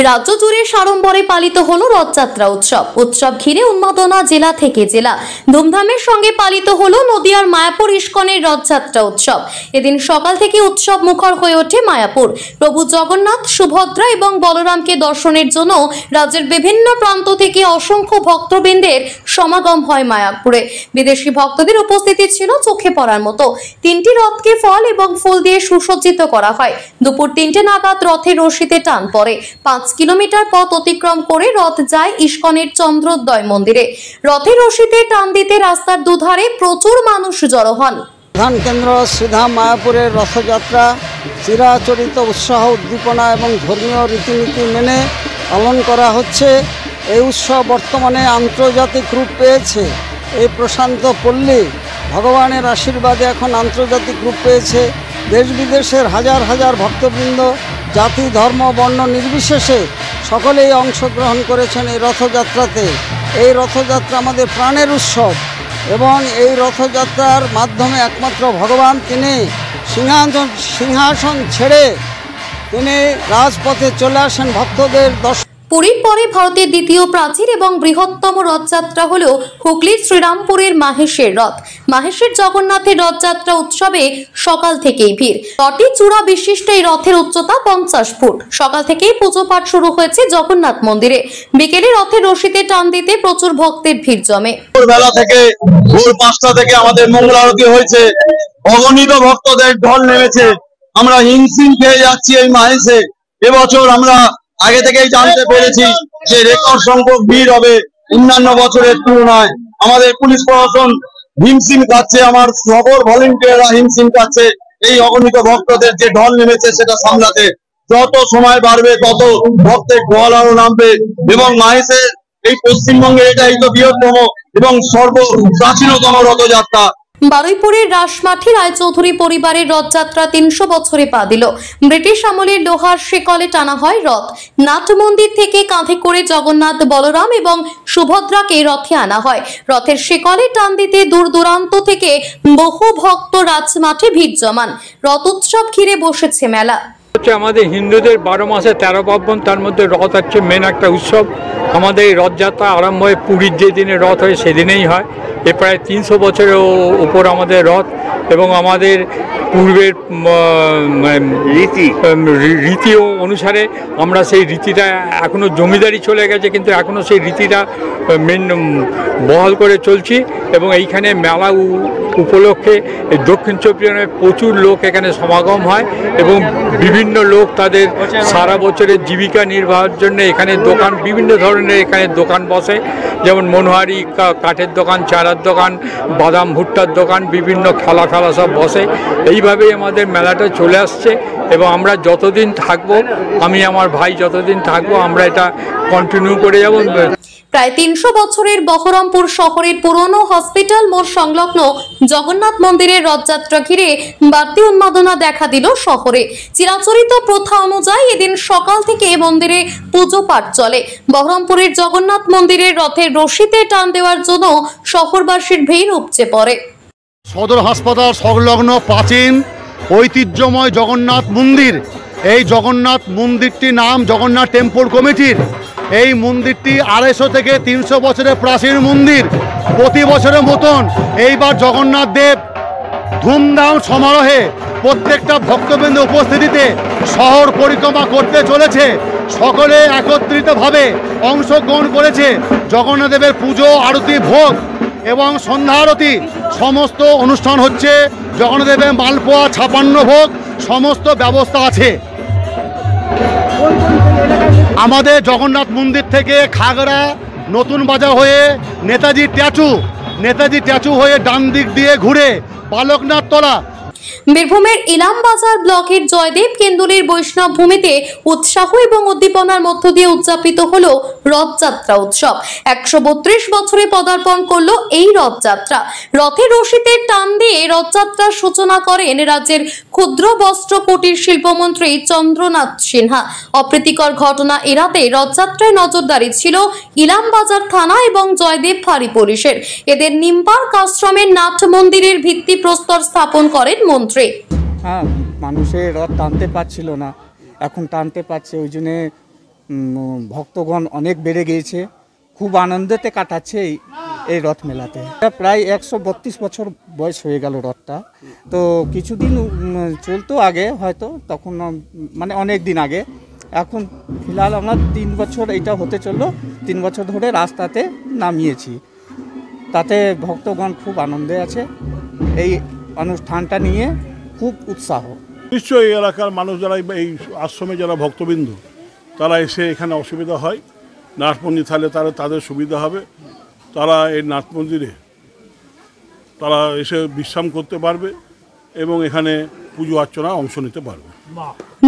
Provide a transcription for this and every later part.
রাজ্য জুড়ে সাড়ম্বরে পালিত হলো রথযাত্রা উৎসব। উৎসব ঘিরে উন্মাদনা জেলা থেকে জেলা। ধুমধামের সঙ্গে পালিত হলো নদিয়ার মায়াপুর ইস্কনের রথযাত্রা উৎসব। এদিন সকাল থেকে উৎসব মুখর হয়ে ওঠে মায়াপুর। প্রভু জগন্নাথ, সুভদ্রা এবং বলরামকে দর্শনের জন্য রাজ্যের বিভিন্ন প্রান্ত থেকে অসংখ্য ভক্তবৃন্দের সমাগম হয় মায়াপুরে। বিদেশি ভক্তদের উপস্থিতি ছিল চোখে পড়ার মতো। তিনটি রথকে ফল এবং ফুল দিয়ে সুসজ্জিত করা হয়। দুপুর 3টে নাগাদ রথের রশিতে টান পড়ে। 5 কিলোমিটার পথ অতিক্রম করে রথ যায় ইস্কনের চন্দ্রোদয় মন্দিরে। রথের রশিতে টান দিতে রাস্তার দুধারে প্রচুর মানুষ জড়ো হন। প্রধান কেন্দ্র সিধা মায়াপুরের রথযাত্রা চিরাচরিত উৎসাহ, উদ্দীপনা এবং ধর্মীয় রীতিনীতি মেনে পালন করা হচ্ছে। এই উৎসব বর্তমানে আন্তর্জাতিক রূপ পেয়েছে। এই প্রশান্ত পল্লী ভগবানের আশীর্বাদে এখন আন্তর্জাতিক রূপ পেয়েছে। দেশ বিদেশের হাজার হাজার ভক্তবৃন্দ জাতি, ধর্ম, বর্ণ নির্বিশেষে সকলেই অংশগ্রহণ করেছেন এই রথযাত্রাতে। এই রথযাত্রা আমাদের প্রাণের উৎসব এবং এই রথযাত্রার মাধ্যমে একমাত্র ভগবান তিনি সিংহাসন ছেড়ে তিনি রাজপথে চলে আসেন ভক্তদের দর্শন। পুরীর পরে ভারতের দ্বিতীয় প্রাচীন এবং বৃহত্তম রথযাত্রা হল হুগলির শ্রীরামপুরের মাহেশের রথ। মাহেশের জগন্নাথের রথযাত্রা উৎসবে সকাল থেকেই ভিড়। 6টি চূড়া বিশিষ্ট এই রথের উচ্চতা 50 ফুট। সকাল থেকেই পুজো পাঠ শুরু হয়েছে জগন্নাথ মন্দিরে। বিকেলে রথের রশিতে টান দিতে প্রচুর ভক্তের ভিড় জমে। বেলা থেকে ভোর 5টা থেকে আমাদের মঙ্গল আরতি হয়েছে। অগণিত ভক্তদের ঢল নেমেছে। আমরা হিমশিম খেয়ে যাচ্ছি এই মাহেশে। এবছর আমরা আগে থেকেই জানতে পেরেছি যে রেকর্ড সংখ্যক ভিড় হবে অন্যান্য বছরের তুলনায়। আমাদের পুলিশ প্রশাসন হিমশিম খাচ্ছে, আমার সকল ভলেন্টিয়াররা হিমশিম খাচ্ছে এই অগণিত ভক্তদের যে ঢল নেমেছে সেটা সামলাতে। যত সময় বাড়বে তত ভক্তের ঢল আরো নামবে এবং মাহেশের এই পশ্চিমবঙ্গের এটাই তো বৃহত্তম এবং সর্বপ্রাচীনতম রথযাত্রা। বারুইপুরের রাসমাঠি রায়চৌধুরী পরিবারের রথযাত্রা 300 বছরে পা দিল। ব্রিটিশ আমলের লোহার শিকলে টানা হয় রথ। নাট মন্দির থেকে কাঁধে করে জগন্নাথ, বলরাম এবং সুভদ্রাকে রথে আনা হয়। রথের শিকলে টান দিতে দূর দূরান্ত থেকে বহু ভক্ত রাজমাঠে ভিড় জমান। রথ উৎসব ঘিরে বসেছে মেলা। আমাদের হিন্দুদের 12 মাসে 13 পার্বণ, তার মধ্যে রথ হচ্ছে মেন একটা উৎসব। আমাদের এই রথযাত্রা আরম্ভ হয় পুরীর যে দিনে রথ হয় সেদিনেই হয়। এ প্রায় 300 বছরের উপর আমাদের রথ এবং আমাদের পূর্বের রীতি অনুসারে আমরা সেই রীতিটা এখনও জমিদারি চলে গেছে, কিন্তু এখনও সেই রীতিটা মেন বহাল করে চলছি। এবং এইখানে মেলা উপলক্ষে দক্ষিণ চব্বিশ পরগনায় প্রচুর লোক এখানে সমাগম হয় এবং বিভিন্ন লোক তাদের সারা বছরের জীবিকা নির্বাহের জন্য এখানে দোকান, বিভিন্ন ধরনের এখানে দোকান বসে, যেমন মনোহারি, কাঠের দোকান, চারার দোকান, বাদাম ভুট্টার দোকান, বিভিন্ন খেলা সব বসে। এইভাবেই আমাদের মেলাটা চলে আসছে এবং আমরা যতদিন থাকবো, আমি আমার ভাই যতদিন থাকবো, আমরা এটা কন্টিনিউ করে যাব। প্রায় 300 বছরের বহরমপুর শহরের পুরনো হসপিটাল মোড় সংলগ্ন জগন্নাথ মন্দিরের রথযাত্রা ঘিরে বাড়তি উন্মাদনা দেখা দিল শহরে। চিরাচরিত প্রথা অনুযায়ী এদিন সকাল থেকে মন্দিরে পুজো পাঠ চলে। বহরমপুরের জগন্নাথ মন্দিরের রথের রশিতে টান দেওয়ার জন্য শহরবাসীর ভিড় উপচে পড়ে। সদর হাসপাতাল সংলগ্ন প্রাচীন ঐতিহ্যময় জগন্নাথ মন্দির। এই জগন্নাথ মন্দিরটির নাম জগন্নাথ টেম্পল কমিটির। এই মন্দিরটি 250 থেকে 300 বছরের প্রাচীন মন্দির। প্রতি বছরের মতন এইবার জগন্নাথ দেব ধুমধাম সমারোহে প্রত্যেকটা ভক্তবৃন্দ উপস্থিতিতে শহর পরিক্রমা করতে চলেছে। সকলে একত্রিতভাবে অংশগ্রহণ করেছে। জগন্নাথ দেবের পুজো, আরতি, ভোগ এবং সন্ধ্যা আরতি সমস্ত অনুষ্ঠান হচ্ছে। জগন্নাথ দেবের মালপোয়া, 56 ভোগ সমস্ত ব্যবস্থা আছে। আমাদের জগন্নাথ মন্দির থেকে খাগড়া, নতুন বাজার হয়ে নেতাজি ট্যাচু হয়ে ডান দিক দিয়ে ঘুরে বালকনাথ তলা। বীরভূমের ইলামবাজার ব্লকের জয়দেব কেন্দুলির বৈষ্ণব ভূমিতে উৎসাহ এবং উদ্দীপনার মধ্য দিয়ে উদযাপিত হলো রথযাত্রা উৎসব। 132 বছরে পদার্পণ করলো এই রথযাত্রা। রথের রশিতে টান দিয়ে রথযাত্রার সূচনা করেন রাজ্যের ক্ষুদ্র বস্ত্র কুটির শিল্পমন্ত্রী চন্দ্রনাথ সিনহা। অপ্রীতিকর ঘটনা এড়াতে রথযাত্রায় নজরদারি ছিল ইলামবাজার থানা এবং জয়দেব ফাঁড়ি পুলিশের। এদের নিমপার্ক আশ্রমের নাট মন্দিরের ভিত্তিপ্রস্তর স্থাপন করেন মন্ত্রী। মানুষের রথ টানতে পারছিল না, এখন টানতে পারছে। ওই জন্যে ভক্তগণ অনেক বেড়ে গিয়েছে, খুব আনন্দেতে কাটাচ্ছে এই রথ মেলাতে। প্রায় 132 বছর বয়স হয়ে গেল রথটা, তো কিছুদিন চলতো আগে হয়তো, তখন মানে অনেক দিন আগে। এখন ফিলহাল আমরা 3 বছর এইটা হতে চললো, 3 বছর ধরে রাস্তাতে নামিয়েছি। তাতে ভক্তগণ খুব আনন্দে আছে, এই অনুষ্ঠানটা নিয়ে খুব উৎসাহ। নিশ্চয়ই এই এলাকার মানুষ যারা এই আশ্রমে যারা ভক্তবৃন্দ তারা এসে এখানে অসুবিধা হয়, নাট মন্দির থাকলে তাদের সুবিধা হবে, তারা এই নাট মন্দিরে তারা এসে বিশ্রাম করতে পারবে এবং এখানে পুজো অর্চনা অংশ নিতে পারবে।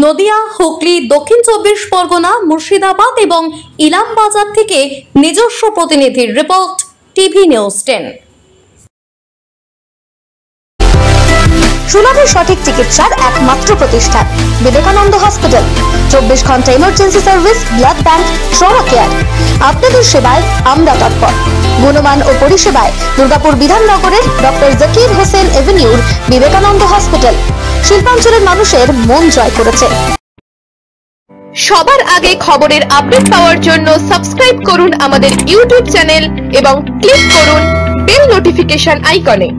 নদিয়া, হুগলি, দক্ষিণ 24 পরগনা, মুর্শিদাবাদ এবং ইলামবাজার থেকে নিজস্ব প্রতিনিধির রিপোর্ট, টিভি নিউজ 10। সুলভে সঠিক চিকিৎসার একমাত্র প্রতিষ্ঠান বিবেকানন্দ হসপিটাল। 24 ঘন্টা emergency service, blood bank, trauma care. আপনাদের সেবায় আমরা তৎপর। গুণমান ও পরিষেবায় দুর্গাপুর বিধাননগরের ডক্টর জাকির হোসেন এভিনিউর বিবেকানন্দ হসপিটাল শিল্পাঞ্চলের মানুষের মন জয় করেছে। সবার আগে খবরের আপডেট পাওয়ার জন্য সাবস্ক্রাইব করুন আমাদের ইউটিউব চ্যানেল এবং ক্লিক করুন বেল নোটিফিকেশন আইকনে।